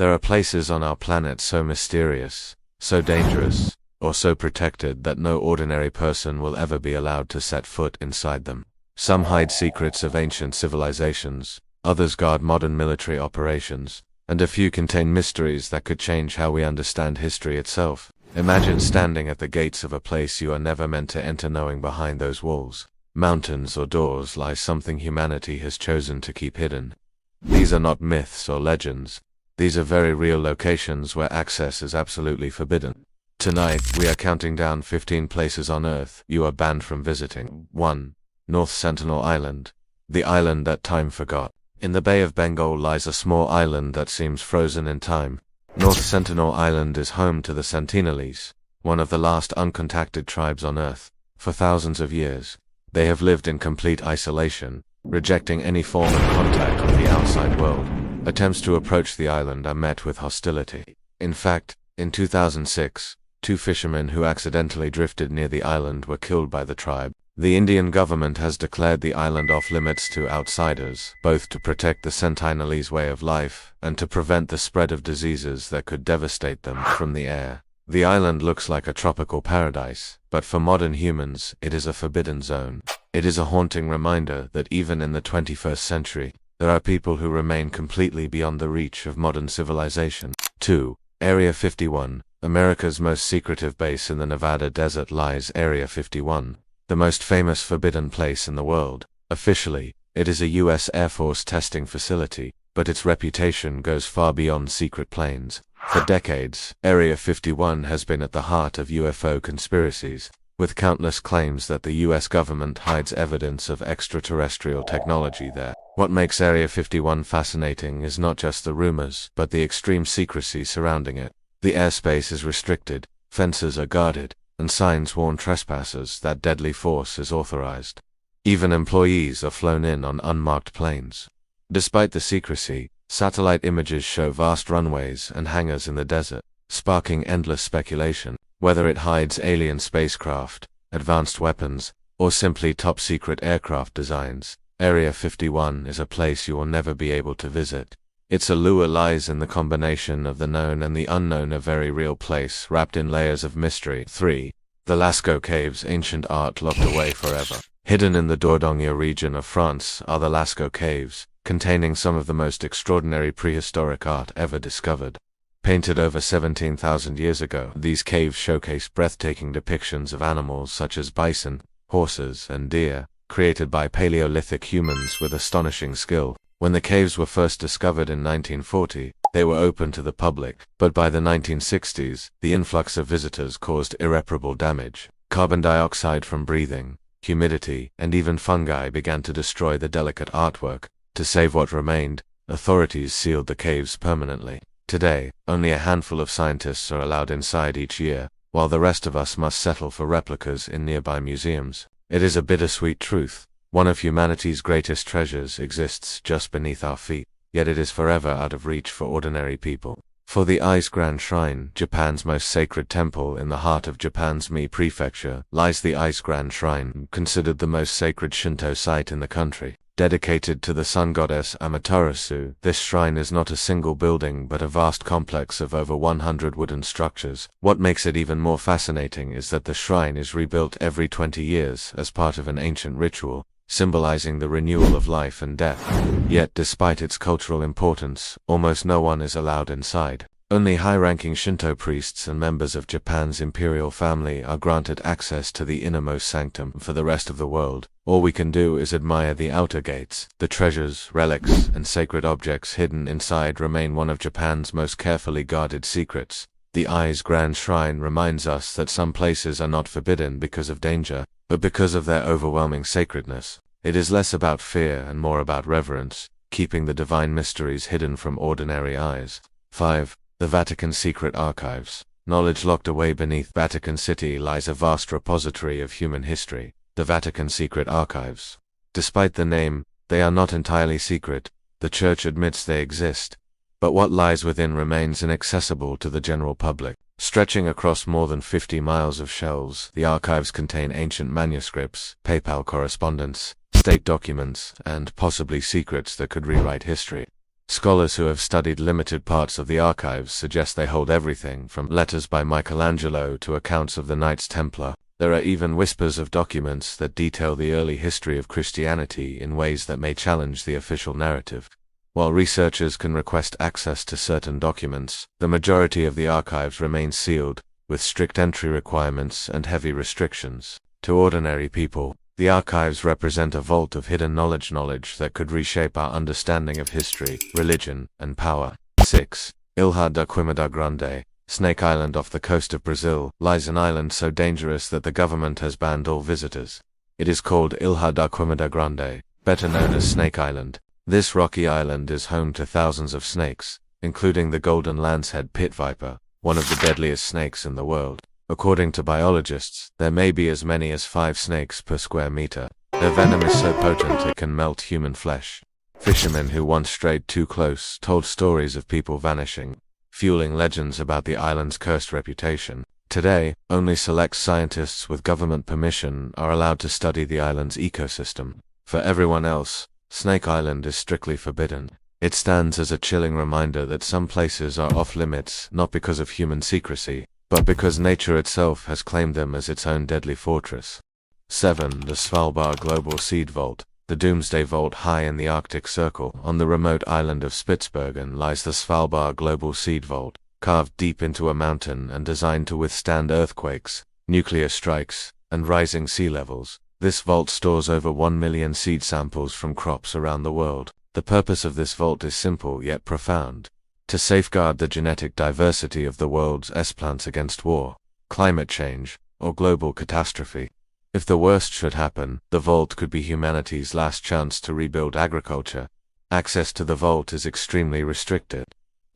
There are places on our planet so mysterious, so dangerous, or so protected that no ordinary person will ever be allowed to set foot inside them. Some hide secrets of ancient civilizations, others guard modern military operations, and a few contain mysteries that could change how we understand history itself. Imagine standing at the gates of a place you are never meant to enter, knowing behind those walls, mountains or doors, lies something humanity has chosen to keep hidden. These are not myths or legends. These are very real locations where access is absolutely forbidden. Tonight, we are counting down 15 places on Earth you are banned from visiting. 1. North Sentinel Island, the island that time forgot. In the Bay of Bengal lies a small island that seems frozen in time. North Sentinel Island is home to the Sentinelese, one of the last uncontacted tribes on Earth. For thousands of years, they have lived in complete isolation, rejecting any form of contact with the outside world. Attempts to approach the island are met with hostility. In fact, in 2006, 2 fishermen who accidentally drifted near the island were killed by the tribe. The Indian government has declared the island off limits to outsiders, both to protect the Sentinelese way of life and to prevent the spread of diseases that could devastate them from the air. The island looks like a tropical paradise, but for modern humans, it is a forbidden zone. It is a haunting reminder that even in the 21st century, there are people who remain completely beyond the reach of modern civilization. 2. Area 51. America's most secretive base in the Nevada desert lies Area 51, the most famous forbidden place in the world. Officially, it is a U.S. Air Force testing facility, but its reputation goes far beyond secret planes. For decades, Area 51 has been at the heart of UFO conspiracies, with countless claims that the U.S. government hides evidence of extraterrestrial technology there. What makes Area 51 fascinating is not just the rumors, but the extreme secrecy surrounding it. The airspace is restricted, fences are guarded, and signs warn trespassers that deadly force is authorized. Even employees are flown in on unmarked planes. Despite the secrecy, satellite images show vast runways and hangars in the desert, sparking endless speculation. Whether it hides alien spacecraft, advanced weapons, or simply top-secret aircraft designs, Area 51 is a place you will never be able to visit. Its allure lies in the combination of the known and the unknown, a very real place wrapped in layers of mystery. 3. The Lascaux Caves, ancient art locked away forever. Hidden in the Dordogne region of France are the Lascaux Caves, containing some of the most extraordinary prehistoric art ever discovered. Painted over 17,000 years ago, these caves showcase breathtaking depictions of animals such as bison, horses, and deer, created by Paleolithic humans with astonishing skill. When the caves were first discovered in 1940, they were open to the public, but by the 1960s, the influx of visitors caused irreparable damage. Carbon dioxide from breathing, humidity, and even fungi began to destroy the delicate artwork. To save what remained, authorities sealed the caves permanently. Today, only a handful of scientists are allowed inside each year, while the rest of us must settle for replicas in nearby museums. It is a bittersweet truth. One of humanity's greatest treasures exists just beneath our feet, yet it is forever out of reach for ordinary people. For the Ice Grand Shrine, Japan's most sacred temple in the heart of Japan's Mie Prefecture, lies the Ice Grand Shrine, considered the most sacred Shinto site in the country. Dedicated to the sun goddess Amaterasu, this shrine is not a single building but a vast complex of over 100 wooden structures. What makes it even more fascinating is that the shrine is rebuilt every 20 years as part of an ancient ritual, symbolizing the renewal of life and death. Yet, despite its cultural importance, almost no one is allowed inside. Only high-ranking Shinto priests and members of Japan's imperial family are granted access to the innermost sanctum. For the rest of the world, all we can do is admire the outer gates. The treasures, relics, and sacred objects hidden inside remain one of Japan's most carefully guarded secrets. The Ice Grand Shrine reminds us that some places are not forbidden because of danger, but because of their overwhelming sacredness. It is less about fear and more about reverence, keeping the divine mysteries hidden from ordinary eyes. 5. The Vatican Secret Archives. Knowledge locked away beneath Vatican City lies a vast repository of human history, the Vatican Secret Archives. Despite the name, they are not entirely secret. The Church admits they exist, but what lies within remains inaccessible to the general public. Stretching across more than 50 miles of shelves, the archives contain ancient manuscripts, papal correspondence, state documents, and possibly secrets that could rewrite history. Scholars who have studied limited parts of the archives suggest they hold everything from letters by Michelangelo to accounts of the Knights Templar. There are even whispers of documents that detail the early history of Christianity in ways that may challenge the official narrative. While researchers can request access to certain documents, the majority of the archives remain sealed, with strict entry requirements and heavy restrictions. To ordinary people, the archives represent a vault of hidden knowledge that could reshape our understanding of history, religion, and power. 6. Ilha da Quimada Grande, Snake Island off the coast of Brazil, lies an island so dangerous that the government has banned all visitors. It is called Ilha da Quimada Grande, better known as Snake Island. This rocky island is home to thousands of snakes, including the golden lancehead pit viper, one of the deadliest snakes in the world. According to biologists, there may be as many as 5 snakes per square meter. Their venom is so potent it can melt human flesh. Fishermen who once strayed too close told stories of people vanishing, fueling legends about the island's cursed reputation. Today, only select scientists with government permission are allowed to study the island's ecosystem. For everyone else, Snake Island is strictly forbidden. It stands as a chilling reminder that some places are off-limits not because of human secrecy, but because nature itself has claimed them as its own deadly fortress. 7. The Svalbard Global Seed Vault. The Doomsday Vault high in the Arctic Circle, on the remote island of Spitsbergen, lies the Svalbard Global Seed Vault, carved deep into a mountain and designed to withstand earthquakes, nuclear strikes, and rising sea levels. This vault stores over 1 million seed samples from crops around the world. The purpose of this vault is simple yet profound: to safeguard the genetic diversity of the world's plants against war, climate change, or global catastrophe. If the worst should happen, the vault could be humanity's last chance to rebuild agriculture. Access to the vault is extremely restricted.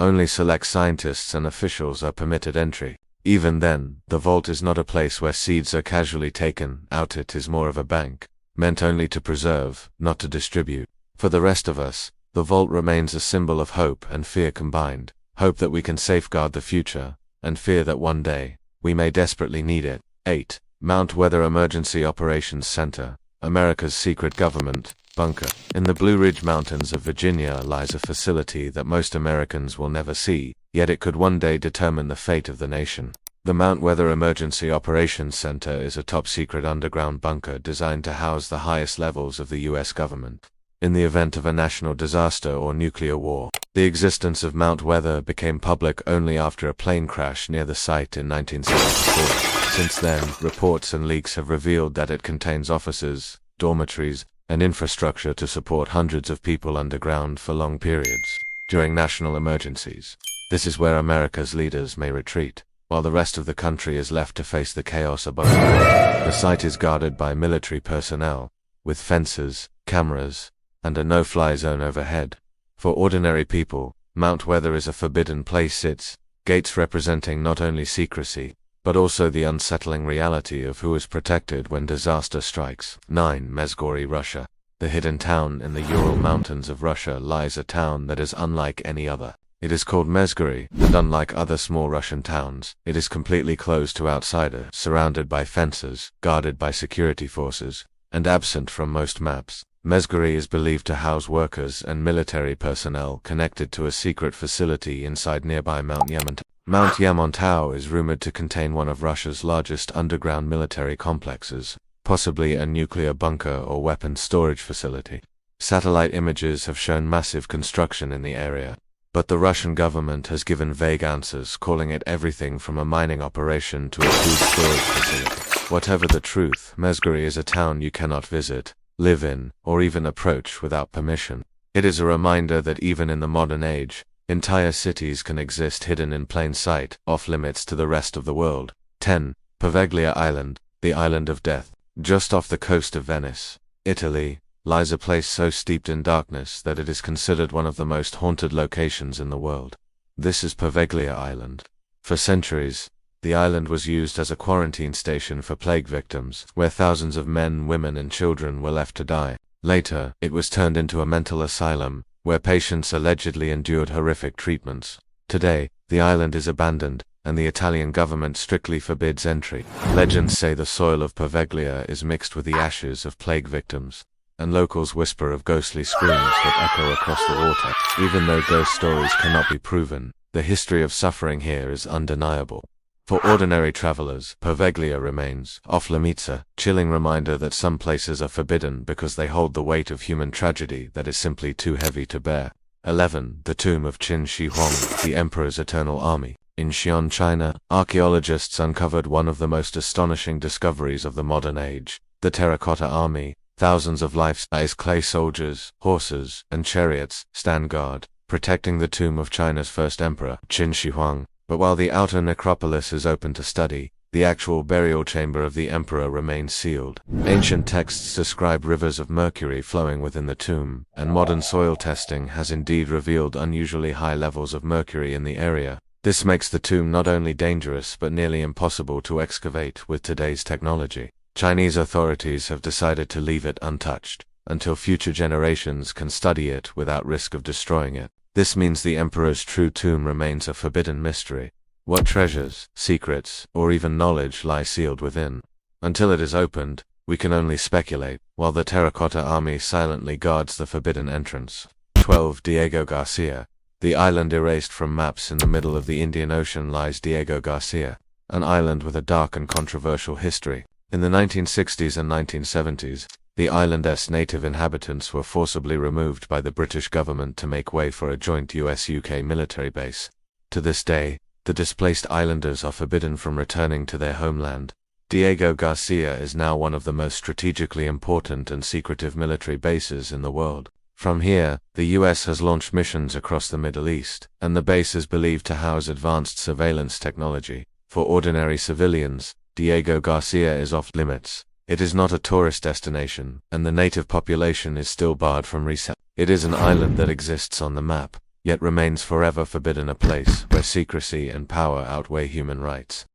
Only select scientists and officials are permitted entry. Even then, the vault is not a place where seeds are casually taken out. It is more of a bank, meant only to preserve, not to distribute. For the rest of us, the vault remains a symbol of hope and fear combined. Hope that we can safeguard the future, and fear that one day, we may desperately need it. 8. Mount Weather Emergency Operations Center, America's secret government bunker. In the Blue Ridge Mountains of Virginia lies a facility that most Americans will never see, yet it could one day determine the fate of the nation. The Mount Weather Emergency Operations Center is a top-secret underground bunker designed to house the highest levels of the U.S. government. In the event of a national disaster or nuclear war, the existence of Mount Weather became public only after a plane crash near the site in 1974. Since then, reports and leaks have revealed that it contains offices, dormitories, and infrastructure to support hundreds of people underground for long periods. During national emergencies, this is where America's leaders may retreat, while the rest of the country is left to face the chaos above ground. The site is guarded by military personnel, with fences, cameras, and a no-fly zone overhead. For ordinary people, Mount Weather is a forbidden place. Its gates representing not only secrecy, but also the unsettling reality of who is protected when disaster strikes. 9. Mezgori, Russia. The hidden town in the Ural Mountains of Russia lies a town that is unlike any other. It is called Mezgori, and unlike other small Russian towns, it is completely closed to outsiders, surrounded by fences, guarded by security forces, and absent from most maps. Mezgori is believed to house workers and military personnel connected to a secret facility inside nearby Mount Yamontau. Mount Yamontau is rumored to contain one of Russia's largest underground military complexes, possibly a nuclear bunker or weapons storage facility. Satellite images have shown massive construction in the area, but the Russian government has given vague answers, calling it everything from a mining operation to a food storage facility. Whatever the truth, Mezgori is a town you cannot visit, live in, or even approach without permission. It is a reminder that even in the modern age, entire cities can exist hidden in plain sight, off-limits to the rest of the world. 10. Poveglia Island, the Island of Death. Just off the coast of Venice, Italy, lies a place so steeped in darkness that it is considered one of the most haunted locations in the world. This is Poveglia Island. For centuries, the island was used as a quarantine station for plague victims, where thousands of men, women, and children were left to die. Later, it was turned into a mental asylum, where patients allegedly endured horrific treatments. Today, the island is abandoned, and the Italian government strictly forbids entry. Legends say the soil of Poveglia is mixed with the ashes of plague victims. and locals whisper of ghostly screams that echo across the water. Even though ghost stories cannot be proven, the history of suffering here is undeniable. For ordinary travelers, Poveglia remains off-limits, a chilling reminder that some places are forbidden because they hold the weight of human tragedy that is simply too heavy to bear. 11. The tomb of Qin Shi Huang, the Emperor's Eternal Army. In Xi'an, China, archaeologists uncovered one of the most astonishing discoveries of the modern age: the Terracotta Army. Thousands of life-size clay soldiers, horses, and chariots stand guard, protecting the tomb of China's first emperor, Qin Shi Huang. But while the outer necropolis is open to study, the actual burial chamber of the emperor remains sealed. Ancient texts describe rivers of mercury flowing within the tomb, and modern soil testing has indeed revealed unusually high levels of mercury in the area. This makes the tomb not only dangerous but nearly impossible to excavate with today's technology. Chinese authorities have decided to leave it untouched, until future generations can study it without risk of destroying it. This means the emperor's true tomb remains a forbidden mystery. What treasures, secrets, or even knowledge lie sealed within? Until it is opened, we can only speculate, while the Terracotta Army silently guards the forbidden entrance. 12. Diego Garcia. The island erased from maps in the middle of the Indian Ocean lies Diego Garcia, an island with a dark and controversial history. In the 1960s and 1970s, the island's native inhabitants were forcibly removed by the British government to make way for a joint US-UK military base. To this day, the displaced islanders are forbidden from returning to their homeland. Diego Garcia is now one of the most strategically important and secretive military bases in the world. From here, the US has launched missions across the Middle East, and the base is believed to house advanced surveillance technology. For ordinary civilians, Diego Garcia is off-limits. It is not a tourist destination, and the native population is still barred from resettlement. It is an island that exists on the map, yet remains forever forbidden, a place where secrecy and power outweigh human rights.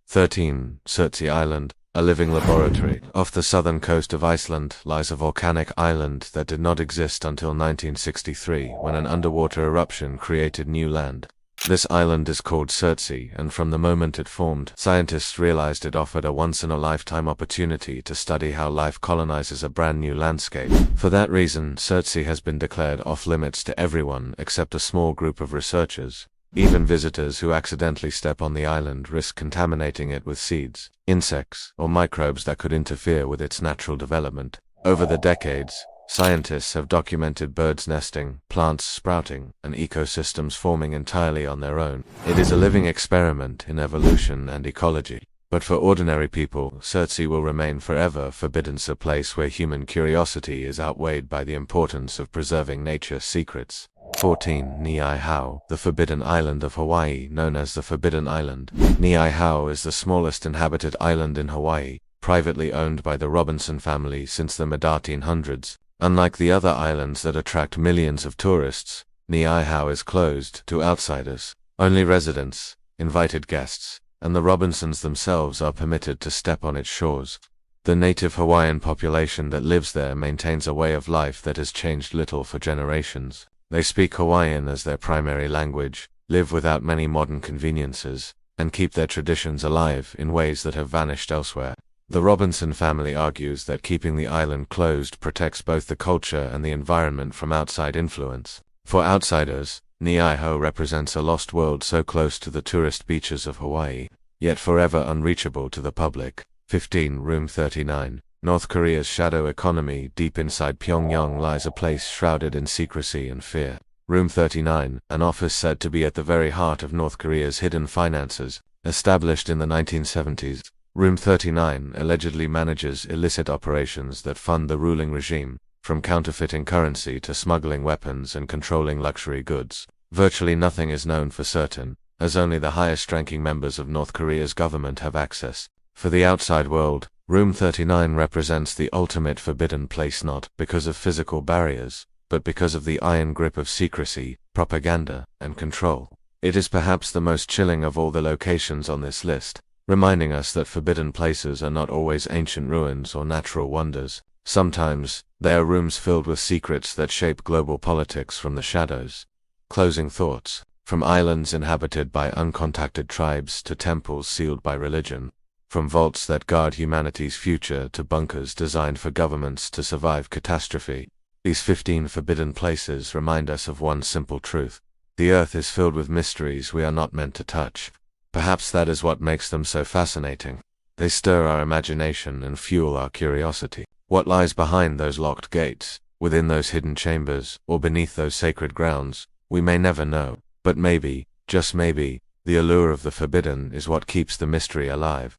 13. Surtsey Island, a living laboratory. Off the southern coast of Iceland lies a volcanic island that did not exist until 1963, when an underwater eruption created new land. This island is called Surtsey, and from the moment it formed, scientists realized it offered a once-in-a-lifetime opportunity to study how life colonizes a brand new landscape. For that reason, Surtsey has been declared off-limits to everyone except a small group of researchers. Even visitors who accidentally step on the island risk contaminating it with seeds, insects, or microbes that could interfere with its natural development. Over the decades, scientists have documented birds nesting, plants sprouting, and ecosystems forming entirely on their own. It is a living experiment in evolution and ecology. But for ordinary people, Surtsey will remain forever forbidden, a place where human curiosity is outweighed by the importance of preserving nature's secrets. 14. Niihau, the Forbidden Island of Hawaii, known as the Forbidden Island. Niihau is the smallest inhabited island in Hawaii, privately owned by the Robinson family since the mid-1800s. Unlike the other islands that attract millions of tourists, Niihau is closed to outsiders. Only residents, invited guests, and the Robinsons themselves are permitted to step on its shores. The native Hawaiian population that lives there maintains a way of life that has changed little for generations. They speak Hawaiian as their primary language, live without many modern conveniences, and keep their traditions alive in ways that have vanished elsewhere. The Robinson family argues that keeping the island closed protects both the culture and the environment from outside influence. For outsiders, Niihau represents a lost world so close to the tourist beaches of Hawaii, yet forever unreachable to the public. 15. Room 39. North Korea's shadow economy. Deep inside Pyongyang lies a place shrouded in secrecy and fear. Room 39, an office said to be at the very heart of North Korea's hidden finances. Established in the 1970s, Room 39 allegedly manages illicit operations that fund the ruling regime, from counterfeiting currency to smuggling weapons and controlling luxury goods. Virtually nothing is known for certain, as only the highest-ranking members of North Korea's government have access. For the outside world, Room 39 represents the ultimate forbidden place, not because of physical barriers, but because of the iron grip of secrecy, propaganda, and control. It is perhaps the most chilling of all the locations on this list, reminding us that forbidden places are not always ancient ruins or natural wonders. Sometimes, they are rooms filled with secrets that shape global politics from the shadows. Closing thoughts. From islands inhabited by uncontacted tribes to temples sealed by religion, From vaults that guard humanity's future to bunkers designed for governments to survive catastrophe, these 15 forbidden places remind us of one simple truth. The earth is filled with mysteries we are not meant to touch. Perhaps that is what makes them so fascinating. They stir our imagination and fuel our curiosity. What lies behind those locked gates, within those hidden chambers, or beneath those sacred grounds, we may never know. But maybe, just maybe, the allure of the forbidden is what keeps the mystery alive.